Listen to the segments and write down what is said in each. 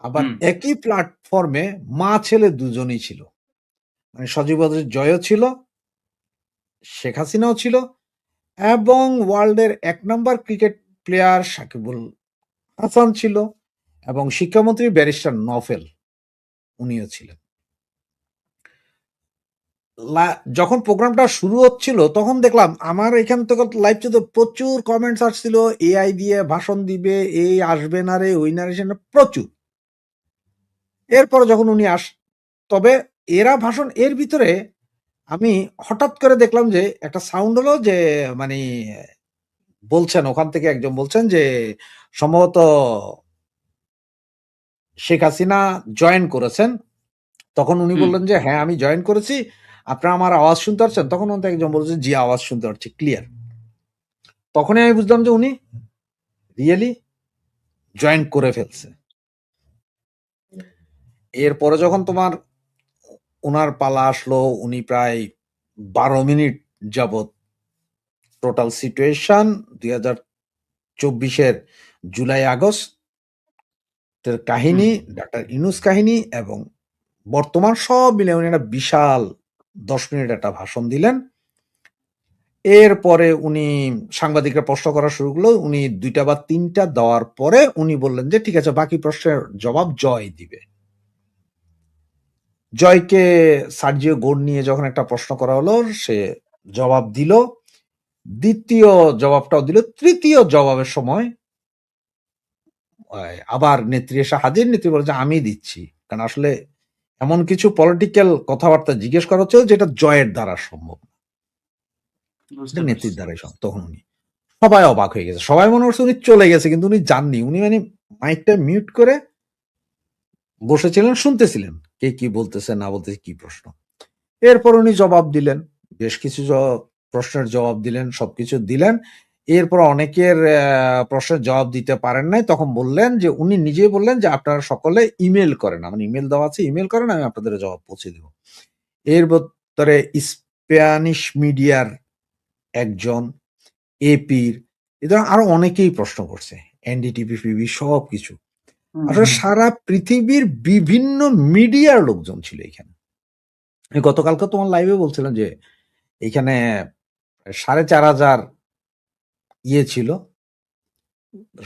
আবার একই প্ল্যাটফর্মে মা ছেলে দুজনই ছিল। মানে সজীব ওয়াজেদ জয়ও ছিল, শেখ হাসিনাও ছিল এবং ওয়ার্ল্ডের ১ number cricket player Sakibul Hasan ছিল এবং শিক্ষামন্ত্রী ব্যারিস্টার নফেল উনিও ছিলেন। যখন প্রোগ্রামটা শুরু হচ্ছিল তখন দেখলাম আমার এখান থেকে লাইভ চলতে প্রচুর কমেন্টস আসছিল, এআই দিয়ে ভাষণ দিবে, এই আসবে না রে, ওই না রে, সে না, প্রচুর। এরপরে যখন উনি তবে এরা ভাষণ এর ভিতরে আমি হঠাৎ করে দেখলাম যে একটা সাউন্ড হলো যে মানে বলছেন, ওখান থেকে একজন বলছেন যে সম্ভবত শেখ হাসিনা জয়েন করেছেন। তখন উনি বললেন যে হ্যাঁ আমি জয়েন করেছি, আপনারা আমার আওয়াজ শুনতে পাচ্ছেন? তখন অন্ত একজন বলছে জি আওয়াজ শুনতে পাচ্ছি ক্লিয়ার। তখনই আমি বুঝলাম যে উনি রিয়েলি জয়েন করে ফেলছে। এরপরে যখন তোমার ওনার পালা আসলো, উনি প্রায় 12 মিনিট যাবত টোটাল সিচুয়েশন 2024-এর জুলাই আগস্টের কাহিনী, ডাক্তার ইউনূস কাহিনী এবং বর্তমান সব মিলে উনি একটা বিশাল 10 মিনিট একটা ভাষণ দিলেন। এরপরে উনি সাংবাদিকরা প্রশ্ন করা শুরু করলো, উনি 2টা বা 3টা দেওয়ার পরে উনি বললেন যে ঠিক আছে বাকি প্রশ্নের জবাব জয় দিবে। জয়কে সার্জিও গোল নিয়ে যখন একটা প্রশ্ন করা হলো সে জবাব দিল, দ্বিতীয় জবাবটাও দিল, তৃতীয় জবাবের সময় আবার নেত্রী এসে হাজির। নেত্রী বলে যে আমি দিচ্ছি, কারণ আসলে এমন কিছু পলিটিক্যাল কথাবার্তা জিজ্ঞেস করা হচ্ছে যেটা জয়ের দ্বারা সম্ভব, নেত্রীর দ্বারাই সম্ভব। তখন উনি সবাই অবাক হয়ে গেছে, সবাই মনে করছে উনি চলে গেছে, কিন্তু উনি যাননি। উনি মানে মাইকটা মিউট করে বসেছিলেন, শুনতেছিলেন কে কি বলতেছে না বলতেছে, কি প্রশ্ন। এরপর উনি জবাব দিলেন, বেশ কিছু প্রশ্নের জবাব দিলেন, সবকিছু দিলেন। এরপর অনেকের প্রশ্নের জবাব দিতে পারেন নাই, তখন বললেন যে উনি নিজেই বললেন যে আপনারা সকলে ইমেল করেন, আমার ইমেল দেওয়া আছে, ইমেল করেন, আমি আপনাদের জবাব পৌঁছে দেব। এর ভিতরে স্প্যানিশ মিডিয়ার একজন, এপির, এ ধরনের আরো অনেকেই প্রশ্ন করছে, এনডিটিভি, পিবি, সবকিছু। আসলে সারা পৃথিবীর বিভিন্ন মিডিয়ার লোকজন ছিল এখানে। গতকালকে তোমার লাইভে বলছিলাম যে এখানে 4,500 ছিল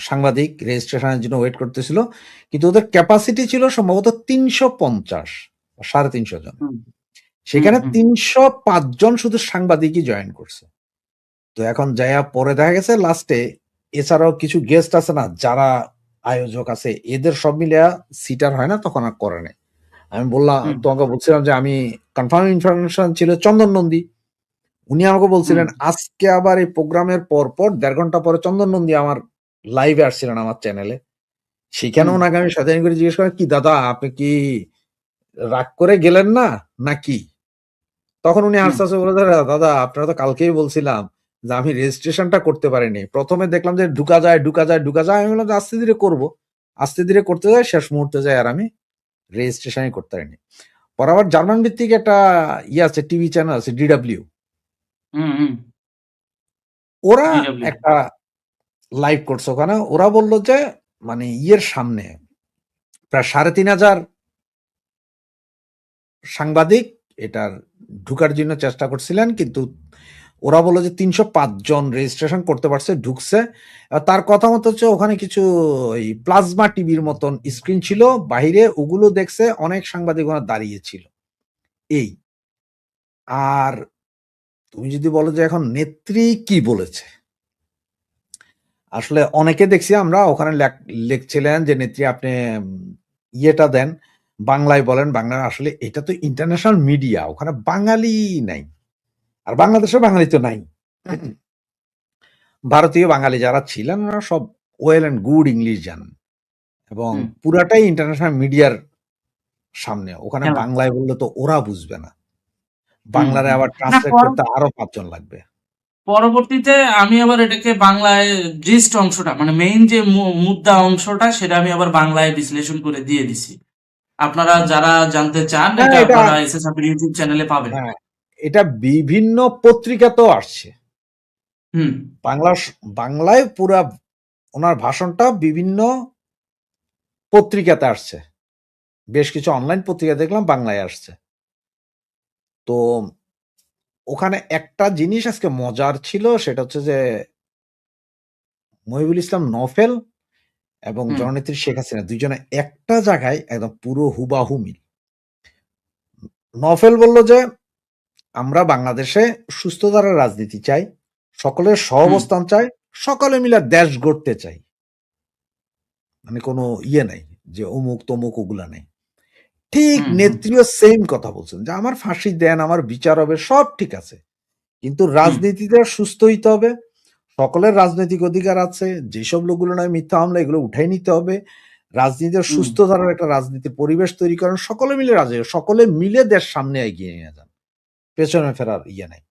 সাংবাদিক, রেজিস্ট্রেশনের জন্য ওয়েট করতেছিল, কিন্তু ওদের ক্যাপাসিটি ছিল সম্ভবত 350, 350 জন। সেখানে 305 জন শুধু সাংবাদিকই জয়েন করছে। তো এখন যাইয়া পরে দেখা গেছে লাস্টে এছাড়াও কিছু গেস্ট আছে না, যারা আয়োজক আছে, এদের সব মিলিয়া সিটার হয় না, তখন আর করে নাই। আমি বললাম, তোমাকে বলছিলাম যে আমি কনফার্ম ইনফরমেশন ছিল চন্দন নন্দী, উনি আমাকে বলছিলেন আজকে আবার এই প্রোগ্রামের পর 1.5 ঘন্টা পরে চন্দন নন্দী আমার লাইভে আসছিলেন আমার চ্যানেলে। সেখানে ওনাকে আমি সাথে করে জিজ্ঞেস করি, কি দাদা আপনি কি রাগ করে গেলেন না নাকি? তখন উনি আস্তে আস্তে বলে, দাদা আপনারা তো কালকেই বলছিলাম যে আমি রেজিস্ট্রেশনটা করতে পারিনি। প্রথমে দেখলাম যে ঢুকা যায়, আমি বললাম আস্তে ধীরে করবো, আস্তে ধীরে করতে যায়, শেষ মুহূর্তে যায় আর আমি রেজিস্ট্রেশনই করতে পারিনি। পরে আবার জার্মান ভিত্তিক একটা আছে, টিভি চ্যানেল আছে, ডিডব্লিউ, ওরা একটা লাইভ করছে ওখানে। ওরা বলল যে মানে সামনে প্রায় 3,500 সাংবাদিক এটার ঢুকার জন্য চেষ্টা করছিলেন, কিন্তু ওরা বললো যে 305 জন রেজিস্ট্রেশন করতে পারছে, ঢুকছে। তার কথা মতো হচ্ছে ওখানে কিছু প্লাজমা টিভির মতন স্ক্রিন ছিল বাহিরে, ওগুলো দেখছে, অনেক সাংবাদিক ওখানে দাঁড়িয়েছিল। এই আর তুমি যদি বলো যে এখন নেত্রী কি বলেছে, আসলে অনেকে দেখছি আমরা ওখানে লিখছিলেন যে নেত্রী আপনি ইয়েটা দেন, বাংলায় বলেন, বাংলা। আসলে এটা তো ইন্টারন্যাশনাল মিডিয়া, ওখানে বাঙালি নাই, আর বাংলাদেশে বাঙালি তো নাই। ভারতীয় বাঙালি যারা ছিলেন ওরা সব ওয়েল অ্যান্ড গুড ইংলিশ জানেন, এবং পুরাটাই ইন্টারন্যাশনাল মিডিয়ার সামনে। ওখানে বাংলায় বললে তো ওরা বুঝবে না, বাংলারে আবার ট্রান্সলেট করতে আরো 5 জন লাগবে। পরবর্তীতে আমি আবার এটাকে বাংলায় জিস্ট অংশটা, মানে মেইন যে মুদ্রা অংশটা, সেটা আমি আবার বাংলায় বিশ্লেষণ করে দিয়ে দিছি। আপনারা যারা জানতে চান এটা আপনারা এসএস সাবির ইউটিউব চ্যানেলে পাবেন। এটা বিভিন্ন পত্রিকাতেও আসছে। বাংলায় পুরা ওনার ভাষণটা বিভিন্ন পত্রিকাতে আসছে, বেশ কিছু অনলাইন পত্রিকা দেখলাম বাংলায় আসছে। তো ওখানে একটা জিনিস আজকে মজার ছিল, সেটা হচ্ছে যে মহিবুল ইসলাম নফেল এবং হুম, জননেত্রী শেখ হাসিনা দুইজনে একটা জায়গায় একদম পুরো হুবাহু মিল। নফেল বলল যে আমরা বাংলাদেশে সুস্থ ধারার রাজনীতি চাই, সকলের হুম, সহাবস্থান চাই, সকলে মিলে দেশ গড়তে চাই, মানে কোনো ইয়ে নাই যে অমুক তমুক ওগুলা নেই। ঠিক হুম, হুম, নেত্রীও সেম কথা বলছেন যে আমার ফাঁসি দেন, আমার বিচার হবে, সব ঠিক আছে, কিন্তু হুম, রাজনীতিতে সুস্থ হইতে হবে, সকলের রাজনৈতিক অধিকার আছে, যেসব লোকগুলো নয় মিথ্যা মামলা এগুলো উঠাই নিতে হবে, রাজনীতির হুম, সুস্থ ধারার একটা রাজনীতির পরিবেশ তৈরি করেন, সকলে মিলে সকলে মিলে দেশ সামনে এগিয়ে নিয়ে যান, পেছনে ফেরার ইয়ে নাই।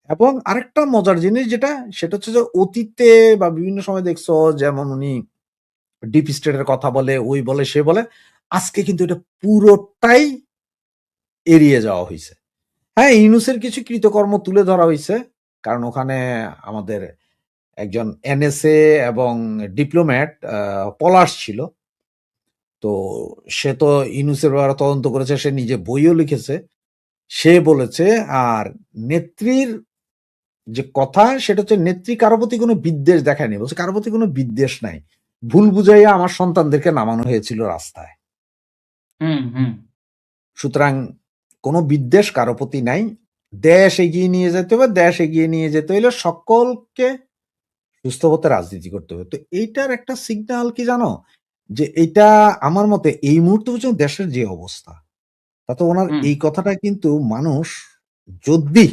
এবং আরেকটা মজার জিনিস যেটা, সেটা হচ্ছে যে অতীতে বা বিভিন্ন সময় দেখছো যেমন উনি ডিপ স্টেটের কথা বলে, ওই বলে সে বলে, আজকে কিন্তু এটা পুরোটাই এড়িয়ে যাওয়া হয়েছে। হ্যাঁ, ইউনূসের কিছু কৃতকর্ম তুলে ধরা হইছে। কারণ ওখানে আমাদের একজন এনএসএ এবং ডিপ্লোম্যাট পলাশ ছিল। তো সে তো ইউনূসের ব্যাপারে তদন্ত করেছে, সে নিজে বইও লিখেছে। সে বলেছে, আর নেত্রীর যে কথা সেটা হচ্ছে নেত্রী কারো প্রতি কোনো বিদ্বেষ দেখায়নি। বলছে কারো প্রতি কোনো বিদ্বেষ নাই। ভুল বুঝাইয়া আমার সন্তানদেরকে নামানো হয়েছিল রাস্তায়। হুম, হুম, সুতরাং কোনো বিদ্বেষ কারো প্রতি নাই। দেশ এগিয়ে নিয়ে যেতে হবে, দেশ এগিয়ে নিয়ে যেতে হইলে সকলকে সুস্থ পথে রাজনীতি করতে হবে। তো এইটার একটা সিগন্যাল কি জানো? যে এইটা আমার মতে এই মুহূর্তে পর্যন্ত দেশের যে অবস্থা, তাতে ওনার হুম, এই কথাটা কিন্তু যদি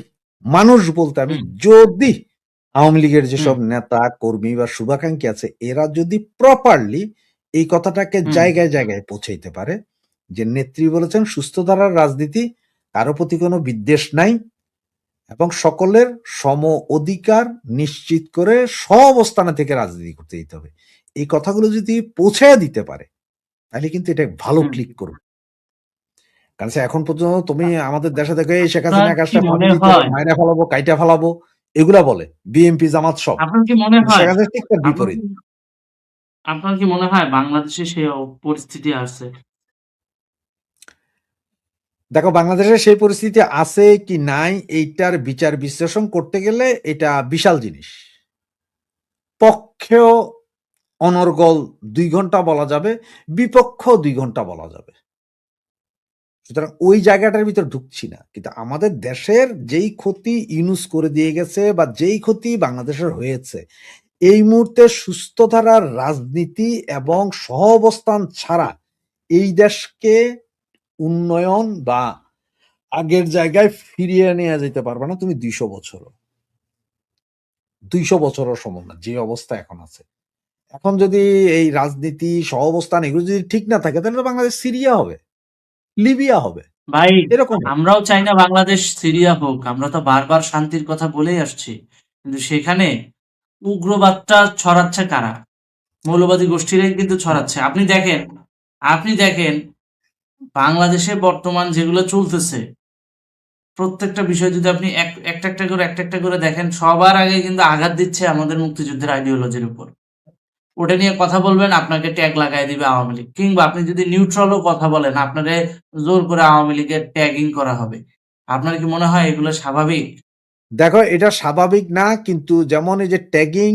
মানুষ বলতে আমি হুম, যদি আওয়ামী লীগের হুম, যেসব নেতা, কর্মী বা শুভাকাঙ্ক্ষী আছে এরা যদি প্রপারলি এই কথাটাকে হুম, জায়গায়, জায়গায় পৌঁছাইতে পারে যে নেত্রী বলেছেন সুস্থ ধারার রাজনীতি, কারো প্রতি কোনো বিদ্বেষ নাই এবং সকলের সম অধিকার নিশ্চিত করে সহাবস্থানে থেকে রাজনীতি করতে দিতে হবে। এই কথাগুলো যদি পৌঁছায়া দিতে পারে, তাহলে কিন্তু এটা ভালো হুম। ক্লিক করবে। কারণ সে এখন পর্যন্ত তুমি আমাদের দেশে দেখো এই শেখ আপনার হাসিনা কি কাজটা ফাঁসি মনে দিতে হবে, হয় মাইরা ফেলাবো, কাইটা ফেলাবো, এগুলা বলে বিএনপি জামাত সব। আপনার কি মনে কিন্তু হয় শেখ হাসিনা ঠিক তার আপনার বিপরীত। কি আপনার কি মনে হয় বাংলাদেশে সেই পরিস্থিতি আছে? দেখো বাংলাদেশে সেই পরিস্থিতি আছে কি নাই এইটার বিচার বিশ্লেষণ করতে গেলে এটা বিশাল জিনিস। পক্ষেও অনর্গল ২ ঘন্টা বলা যাবে, বিপক্ষেও ২ ঘন্টা বলা যাবে। সুতরাং ওই জায়গাটার ভিতর ঢুকছি না। কিন্তু আমাদের দেশের যেই ক্ষতি ইউনূস করে দিয়ে গেছে বা যেই ক্ষতি বাংলাদেশের হয়েছে, এই মুহূর্তে সুস্থ ধারার রাজনীতি এবং সহাবস্থান ছাড়া এই দেশকে উন্নয়ন বা আগের জায়গায় ফিরিয়ে নেয়া যেতে পারবে না তুমি ২০০ বছরও। ২০০ বছরও সম্ভব না যে অবস্থা এখন আছে। এখন যদি এই রাজনীতি, সহাবস্থান এগুলো যদি ঠিক না থাকে তাহলে তো বাংলাদেশ সিরিয়া হবে, লিবিয়া হবে। ভাই, এরকম হবে। আমরাও চাই না বাংলাদেশ সিরিয়া হোক। আমরা তো বারবার শান্তির কথা বলেই আসছি। কিন্তু সেখানে উগ্রবাদটা ছড়াচ্ছে কারা? মৌলবাদী গোষ্ঠীরাই কিন্তু ছড়াচ্ছে। আপনি দেখেন বাংলাদেশে বর্তমান যেগুলো চলতেছে, প্রত্যেকটা বিষয় যদি আপনি একটা একটা করে দেখেন, সবার আগে কিন্তু আঘাত দিচ্ছে আমাদের মুক্তিযুদ্ধের আইডিওলজির উপর। ওটা নিয়ে কথা বলবেন, আপনাকে ট্যাগ লাগায় দিবে আওয়ামী লীগ। কিংবা আপনি যদি নিউট্রালও কথা বলেন, আপনারে জোর করে আওয়ামী লীগের ট্যাগিং করা হবে। আপনার কি মনে হয় এগুলো স্বাভাবিক? দেখো এটা স্বাভাবিক না, কিন্তু যেমন এই যে ট্যাগিং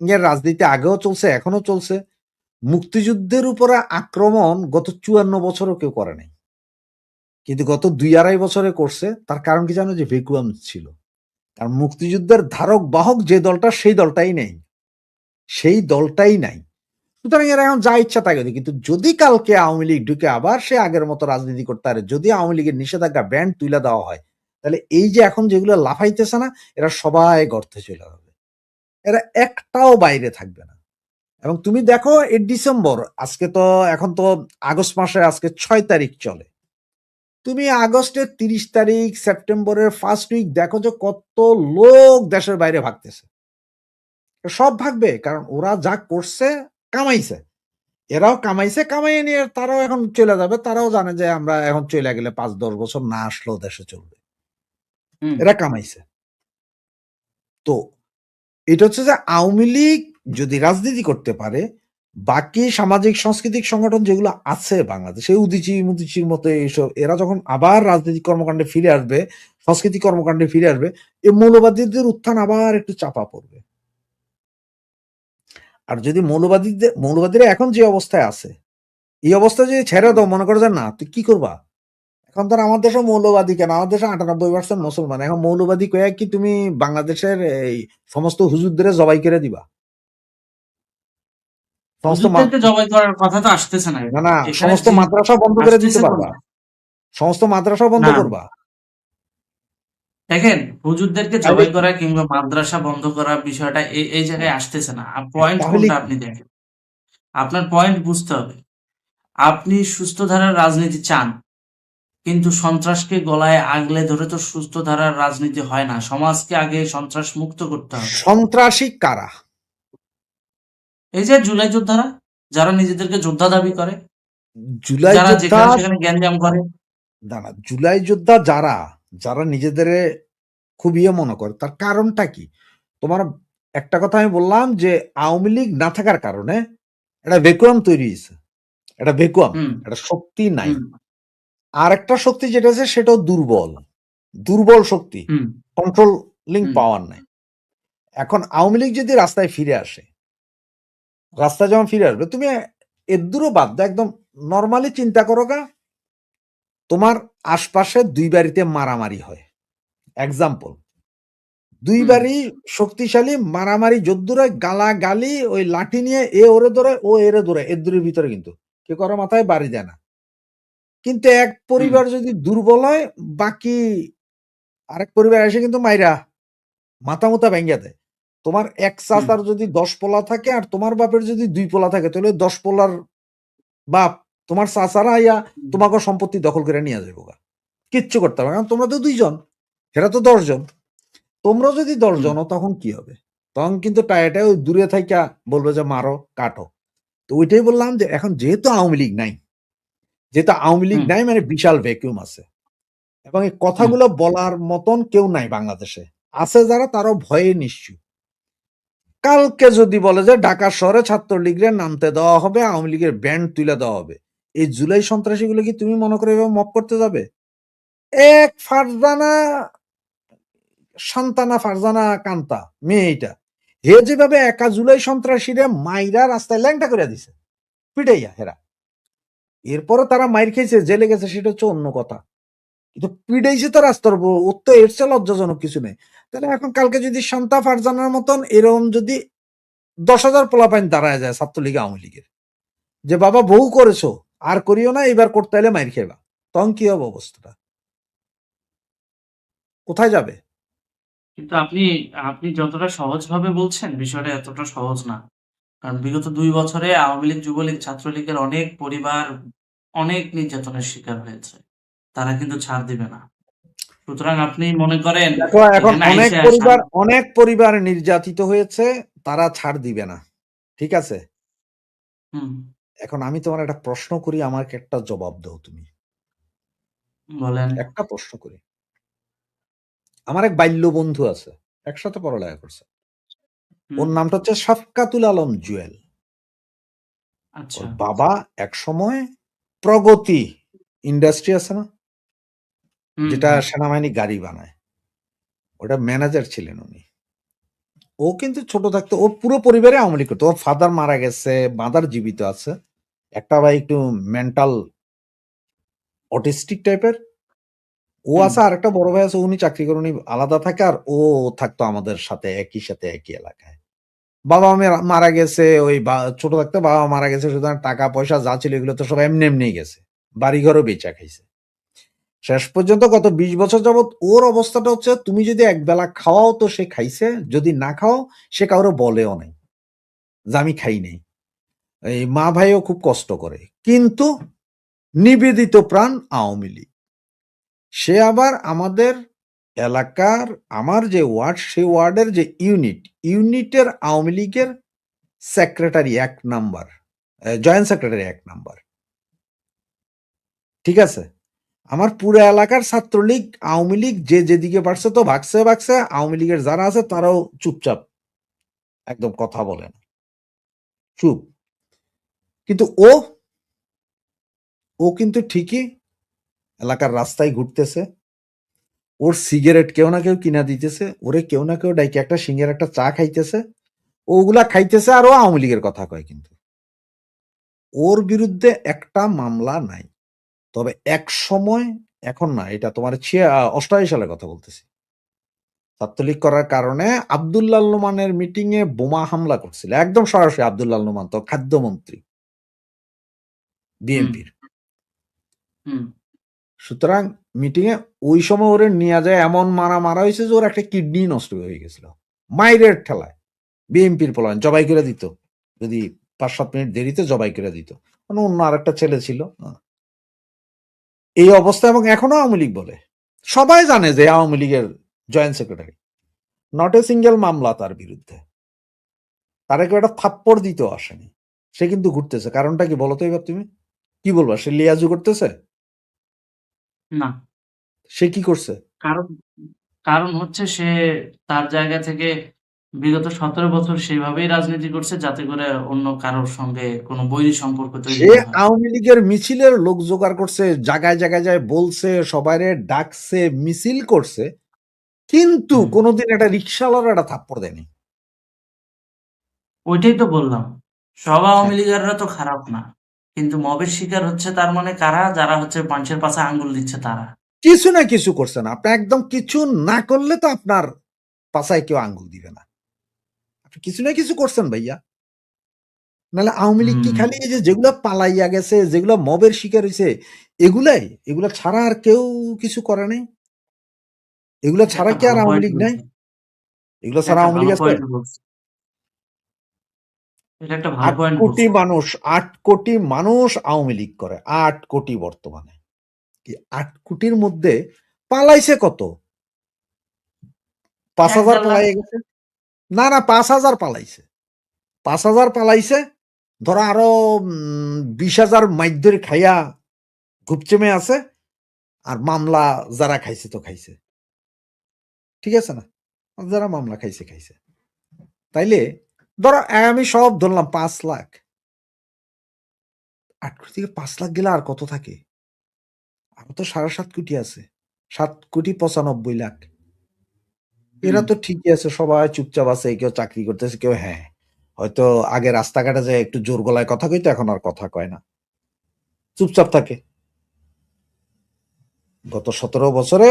এর রাজনীতি আগেও চলছে, এখনো চলছে। মুক্তিযুদ্ধের উপরে আক্রমণ গত ৫৪ বছরও কেউ করে নাই। কিন্তু গত ২-২.৫ বছরে করছে। তার কারণ কি জানো? যে ভ্যাকুয়াম ছিল। কারণ মুক্তিযুদ্ধের ধারক বাহক যে দলটা সেই দলটাই নেই। সেই দলটাই নাই। সুতরাং এরা এখন যা ইচ্ছা তাই করে। কিন্তু যদি কালকে আওয়ামী লীগ ঢুকে আবার সে আগের মতো রাজনীতি করতে পারে, যদি আওয়ামী লীগের নিষেধাজ্ঞা ব্যান্ড তুলে দেওয়া হয়, তাহলে এই যে এখন যেগুলো লাফাইতেছে না, এরা সবাই গর্তে চলে যাবে। এরা একটাও বাইরে থাকবে না। এবং তুমি দেখো এই ডিসেম্বর, আজকে তো এখন তো আগস্ট মাসে আজকে ৬ তারিখ চলে। তুমি আগস্টের ৩০ তারিখ, সেপ্টেম্বরের ফার্স্ট উইক দেখো যে কত লোক দেশের বাইরে ভাগতেছে। সব ভাগবে, কারণ ওরা যা করছে কামাইছে। এরাও কামাইছে, কামাইয়ে নিয়ে তারাও এখন চলে যাবে। তারাও জানে যে আমরা এখন চলে গেলে ৫-১০ বছর না আসলেও দেশে চলবে। হুম, এরা কামাইছে। তো এটা হচ্ছে যে আওয়ামী লীগ যদি রাজনীতি করতে পারে, বাকি সামাজিক সাংস্কৃতিক সংগঠন যেগুলো আছে বাংলাদেশে, উদীচী মুদিচির মতো এইসব, এরা যখন আবার রাজনৈতিক কর্মকাণ্ডে ফিরে আসবে, সাংস্কৃতিক কর্মকাণ্ডে ফিরে আসবে, এই মৌলবাদীদের উত্থান আবার একটু চাপা পড়বে। আর যদি মৌলবাদীরা এখন যে অবস্থায় আছে, এই অবস্থায় যদি ছেড়ে দাও, মনে করো যে না তুই কি করবা, এখন তো আমার দেশে মৌলবাদী কেন, আমার দেশে 98% মুসলমান, এখন মৌলবাদী কয়ে কি তুমি বাংলাদেশের এই সমস্ত হুজুরদের জবাই করে দিবা? সমস্ত হুজুরদেরকে জবাই করার কথা তো আসতেছে না না এখানে। না, এখানে সমস্ত যে মাদ্রাসা বন্ধ করে দিতে আসতেছে পারবা, কোনটা? সমস্ত মাদ্রাসা বন্ধ না, করবা। দেখেন হুজুরদেরকে তাহলে জবাই করা কিংবা মাদ্রাসা বন্ধ করার বিষয়টা এই জায়গায় আসতেছে না। পয়েন্ট তাহলে কোনটা কি? আপনি দেখেন। আপনার পয়েন্ট বুঝতে হবে। আপনি সুস্থ ধারার রাজনীতি চান, কিন্তু সন্ত্রাসকে গলায় আগলে ধরে তো সুস্থ ধারার রাজনীতি হয় না। সমাজকে আগে সন্ত্রাস মুক্ত করতে হবে। সন্ত্রাসী কারা? এই যে জুলাই যোদ্ধারা, যারা নিজেদেরকে যোদ্ধা দাবি করে, জুলাই যারা যোদ্ধা? যেখানে সেখানে গ্যাঞ্জাম করে। না না, জুলাই যোদ্ধা যারা, যারা নিজেদের খুব ইয়ে মনে করে, তার কারণটা কি? তোমার একটা কথা আমি বললাম যে আওয়ামী লীগ না থাকার কারণে একটা ভ্যাকুয়াম তৈরি হয়েছে, একটা ভ্যাকুয়াম, হুম, একটা শক্তি নাই। হুম, আর একটা শক্তি যেটা আছে সেটাও দুর্বল, দুর্বল শক্তি, হুম, কন্ট্রোলিং হুম, পাওয়ার নাই। এখন আওয়ামী লীগ যদি রাস্তায় ফিরে আসে, রাস্তায় যখন ফিরে আসবে, তুমি এর দূরও বাদ দাও, একদম নর্মালি চিন্তা করো গা, তোমার আশপাশে দুই বাড়িতে মারামারি হয়, এক্সাম্পল, দুই হুম, বাড়ি শক্তিশালী, মারামারি যদ্দূরে, গালাগালি, ওই লাঠি নিয়ে এ ওরে ধরে ও এরে ধরে, এর দূরের ভিতরে কিন্তু কেউ কারো মাথায় বাড়ি দেয় না। কিন্তু এক হুম, পরিবার যদি দুর্বল হয়, বাকি আরেক পরিবার এসে কিন্তু মাইরা মাথা মুথা ভেঙ্গে দেয়। তোমার এক হুম, চাচার যদি 10 পোলা থাকে আর তোমার বাপের যদি 2 পোলা থাকে, তাহলে 10 পোলার বাপ, তোমার চাচারা আইয়া হুম, তোমাকে সম্পত্তি দখল করে নিয়ে যাবো গা। কিচ্ছু করতে পারবে না, কারণ তোমরা তো 2 জন, সেটা তো 10 জন। তোমরা যদি 10 হুম, জন হও, তখন কি হবে? তখন কিন্তু টায়াটায় ওই দূরে থাইকা বলবে যে মারো, কাটো। তো ওইটাই বললাম যে এখন যেহেতু আওয়ামী লীগ নাই, যেহেতু আওয়ামী লীগ হুম, নাই মানে বিশাল ভ্যাকুয়াম আছে। এবং এই হুম, কথাগুলো বলার মতন কেউ নাই বাংলাদেশে। আছে যারা, তারাও ভয়ে নিশ্চুপ। কালকে যদি বলে যে ঢাকা শহরে ছাত্রলীগের নামতে দেওয়া হবে, আওয়ামী লীগের ব্যান্ড তুলে দেওয়া হবে, এই জুলাই সন্ত্রাসীগুলো কি তুমি মনে করে এভাবে মপ করতে যাবে? এক ফারজানা সান্তানা, ফারজানা কান্তা মেয়ে, এইটা হে যেভাবে একা জুলাই সন্ত্রাসীরা মাইরা রাস্তায় ল্যাংটা করে দিছে, পিটাইয়া হেরা, এরপরে তারা মাইর খেয়েছে, জেলে গেছে, সেটা হচ্ছে অন্য কথা। কিন্তু পিটাইছে তো রাস্তার উপর, ওর তো এর চেয়ে লজ্জাজনক কিছু নেই। তাহলে এখন কালকে যদি শান্তা ফারজানার মতন এরকম যদি 10,000 পোলাপাইন দাঁড়ায় যায় ছাত্রলীগ আওয়ামী লীগের, যে বাবা বহু করেছো, আর করিও না, এবার করতে হলে মাইর খেবা, তখন কি হবে অবস্থাটা? কোথায় যাবে? কিন্তু আপনি আপনি যতটা সহজভাবে বলছেন বিষয়টা এতটা সহজ না। কারণ বিগত ২ বছরে আওয়ামী লীগ, যুবলীগ, ছাত্রলীগের অনেক পরিবার অনেক নির্যাতনের শিকার হয়েছে। তারা কিন্তু ছাড় দিবে না। সুতরাং আপনি মনে করেন দেখো, এখন এখানে অনেক আইসা পরিবার, অনেক পরিবার নির্যাতিত হয়েছে, তারা ছাড় দিবে না, ঠিক আছে। হুম, এখন আমি তোমার একটা প্রশ্ন করি, আমাকে একটা জবাব দাও তুমি। বলেন। একটা প্রশ্ন করি, আমার এক বাল্য বন্ধু আছে, একসাথে পড়ালেখা করছে, হুম, ওর নামটা হচ্ছে শাফকাতুল আলম জুয়েল। ওর আচ্ছা। বাবা একসময় প্রগতি ইন্ডাস্ট্রি আছে না, হুম, যেটা হুম, সেনাবাহিনী গাড়ি বানায়, ওটা ম্যানেজার ছিলেন উনি। ও কিন্তু ছোট থাকতো, ও পুরো পরিবারে আওয়ামী লীগ করতো, ওর ফাদার মারা গেছে, মাদার জীবিত আছে, একটা ভাই একটু মেন্টাল অটিস্টিক টাইপের, ও হুম, আছে, আর একটা বড় ভাই আছে, উনি চাকরি করে, উনি আলাদা থাকে, আর ও থাকতো আমাদের সাথে একই এলাকায়। বাবা মারা গেছে, ওই ছোট থাকতে বাবা মারা গেছে, সুতরাং টাকা পয়সা যা ছিল এগুলো তো সব এমনি এমনি গেছে, বাড়িঘরও বেচা খাইছে। শেষ পর্যন্ত গত 20 বছর যাবৎ ওর অবস্থাটা হচ্ছে, তুমি যদি এক বেলা খাওয়াও তো সে খাইছে, যদি না খাও সে কারো বলেও নাই যে আমি খাই নাই। এই মা ভাইও খুব কষ্ট করে, কিন্তু নিবেদিত প্রাণ আওয়ামী লীগ। সে আবার আমাদের এলাকার, আমার যে ওয়ার্ড, সেই ওয়ার্ডের যে ইউনিটের আওয়ামী লীগের secretary 1 number, joint secretary 1 number, ঠিক আছে। আমার পুরো এলাকার ছাত্রলীগ আওয়ামী লীগ যে যেদিকে পারছে তো ভাগছে ভাগছে, আওয়ামী লীগের যারা আছে তারাও চুপচাপ, একদম কথা বলে না, চুপ। কিন্তু ও কিন্তু ঠিকই এলাকার রাস্তায় ঘুরতেছে, ওর সিগারেট কেউ না কেউ কিনা দিতেছে, ওরে কেউ না কেউ ডাইকে একটা সিঙ্গের একটা চা খাইতেছে, ওগুলা খাইতেছে, আর ও আওয়ামী লীগের কথা কয়। কিন্তু ওর বিরুদ্ধে একটা মামলা নাই। তবে এক সময়, এখন না, এটা তোমার 88 সালের কথা বলতেছি, ছাত্রলীগ করার কারণে আব্দুল্লাহ নোমানের মিটিং এ বোমা হামলা করছিল, একদম সরাসরি। আব্দুল্লাহ নোমান তো খাদ্যমন্ত্রী বিএনপির। সুতরাং মিটিং এ ওই সময় ওরে নিয়ে যায়, এমন মারা হয়েছে যে ওর একটা কিডনি নষ্ট হয়ে গেছিল মাইরের ঠেলায়। বিএনপির পলায়ন জবাই করে দিত, যদি 5-7 মিনিট দেরিতে জবাই করে দিত। অন্য আরেকটা ছেলে ছিল এই অবস্থা। এবং এখনো আওয়ামী লীগ বলে, সবাই জানে যে আওয়ামী লীগের joint secretary. Not a single মামলা তার বিরুদ্ধে, তারা কেউ একটা থাপ্পড় দিতেও আসেনি। সে কিন্তু ঘুরতেছে। কারণটা কি বলতো? এবার তুমি কি বলবা? সে লিয়াজু করতেছে না, সে কি করছে? কারণ হচ্ছে সে তার জায়গা থেকে বিগত 17 বছর সেভাবেই রাজনীতি করছে, যাতে করে অন্য কারোর সঙ্গে কোনো বৈরী সম্পর্ক তৈরি সে না হয়। আওয়ামী লীগের মিছিলের লোক জোগাড় করছে, জায়গায় জায়গায় যায় বলছে, সবাইরে ডাকছে, মিছিল করছে, কিন্তু কোনোদিন একটা রিক্সাওয়ালার একটা থাপ্পড় দেয়নি। ওইটাই তো বললাম, সব আওয়ামী লীগাররা তো খারাপ না, কিন্তু মবের শিকার হচ্ছে তার মানে কারা? যারা হচ্ছে মানুষের পাশে আঙ্গুল দিচ্ছে তারা। কিছু না কিছু করছে না। আপনি একদম কিছু না করলে তো আপনার পাশায় কেউ আঙ্গুল দিবে না। আপনি কিছু না কিছু করছেন ভাইয়া। নাহলে আওয়ামী লীগ কি খালি এই যে যেগুলো পালাইয়া গেছে, যেগুলো মবের শিকার হয়েছে, এগুলা ছাড়া আর কেউ কিছু করে নাই? এগুলো ছাড়া একটা কি আর ভালো আওয়ামী পয়েন্ট লীগ নাই? বলছেন, এগুলো ছাড়া একটা আওয়ামী ভালো লীগ আছে? পয়েন্ট বলছেন, এটা একটা ভালো 8 পয়েন্ট কোটি বলছেন। মানুষ, 8 কোটি মানুষ আওয়ামী লীগ করে। 8 কোটি বর্তমানে। কি 8 কোটির মধ্যে পালাইছে কত? 5,000 1-1.5 লাখ। পালাইয়া গেছে। না 5,000 পালাইছে। 5,000 পালাইছে। ধরো আরো 20,000 মাইর খাইয়া ঘুপচেমে আছে। আর মামলা যারা খাইছে তো খাইছে, ঠিক আছে না? যারা মামলা খাইছে খাইছে। তাইলে ধরো আমি সব ধরলাম 5 লাখ। 8 কোটি থেকে 5 লাখ গেলে আর কত থাকে? আরো তো 7.5 কোটি আছে। 7,95,00,000। এরা তো ঠিকই আছে, সবাই চুপচাপ আছে। কেউ চাকরি করতেছে, কেউ হয়তো আগে রাস্তাঘাটে যায় একটু জোর গলায় কথা কইতো, এখন আর কথা কয় না, চুপচাপ থাকে। গত 17 বছরে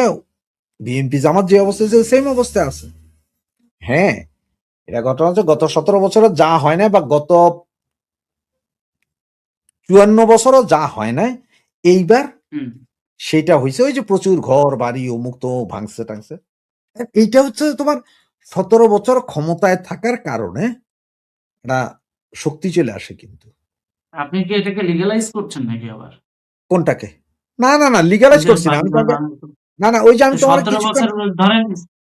বিএনপি জামাত যে অবস্থায় ছিল সেম অবস্থায় আছে। হ্যাঁ, এটা ঘটনা হচ্ছে গত 17 বছরে যা হয় না, বা গত 54 বছরও যা হয় না, এইবার সেটা হয়েছে। ওই যে প্রচুর ঘর বাড়ি অমুক তো ভাঙছে টাংছে। এইটা হচ্ছে তোমার 17 বছর ক্ষমতায় থাকার কারণে একটা শক্তি চলে আসে। কিন্তু আপনি কি এটাকে লিগ্যালাইজ করছেন নাকি আবার? কোনটাকে? না লিগালাইজ করছি না আমি তোমাকে। না ওই যে আমি তোমার 17 কিছুক্ষণ, বছর ধরেন,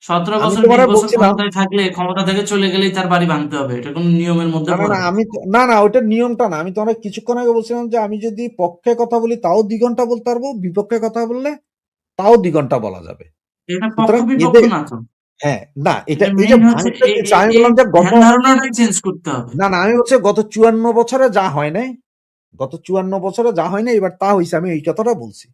17 আমি বছর, তোমার 20 বছর বলছিলাম। ক্ষমতায় থাকলে ক্ষমতা থেকে চলে গেলেই তার বাড়ি ভাঙতে হবে, এটা কোন নিয়মের মধ্যে পড়ে? আমি ওইটার নিয়মটা না। আমি তোমার কিছুক্ষণ আগে বলছিলাম যে আমি যদি পক্ষে কথা বলি তাও 2 ঘন্টা বলতে পারবো, বিপক্ষে কথা বললে তাও 2 ঘন্টা বলা যাবে। এটা পক্ষ সুতরাং বিপক্ষ এদের, না তো, হ্যাঁ, না এটা এটা এই যে মেইন হচ্ছে ভাঙতে দিচ্ছে, আমি এই বললাম যে গত, ধ্যান ধারণাটাই চেঞ্জ করতে হবে। না আমি বলছি গত 54 বছরে যা হয় নাই, গত 54 বছরে যা হয় না এবার তা হয়েছে, আমি এই কথাটা বলছি।